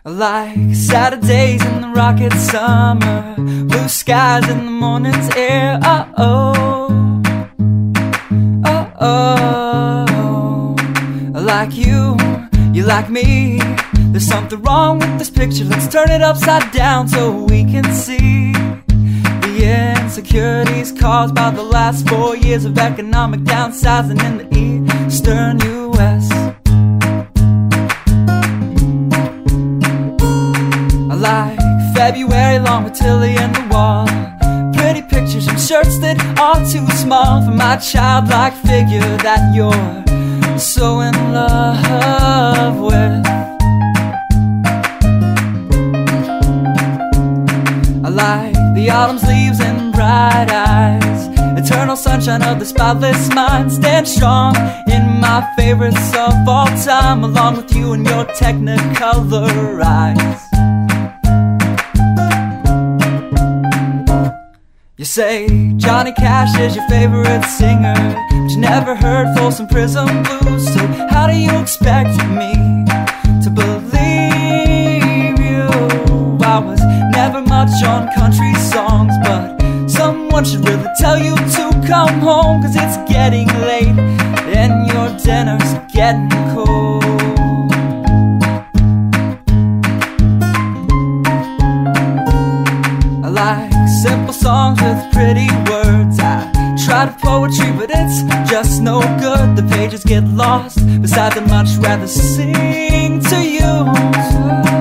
I like Saturdays in the rocket summer, blue skies in the morning's air. Oh, I like you, you like me. There's something wrong with this picture. Let's turn it upside down so we can see the insecurities caused by the last 4 years of economic downsizing in the eastern U.S. I like February long with Tilly and the wall, pretty pictures and shirts that are too small for my childlike figure that you're so in love with. I like the autumn's leaves and bright eyes, eternal sunshine of the spotless mind. Stand strong in my favorites of all time, along with you and your technicolor eyes. You say Johnny Cash is your favorite singer, but you never heard Folsom Prison Blues. So how do you expect me to believe you? I was never much on country songs, but someone should really tell you to come home, 'cause it's getting late and your dinner's getting cold. I like simple songs with pretty words. I try to poetry, but it's just no good. The pages get lost. Besides, I'd much rather sing to you.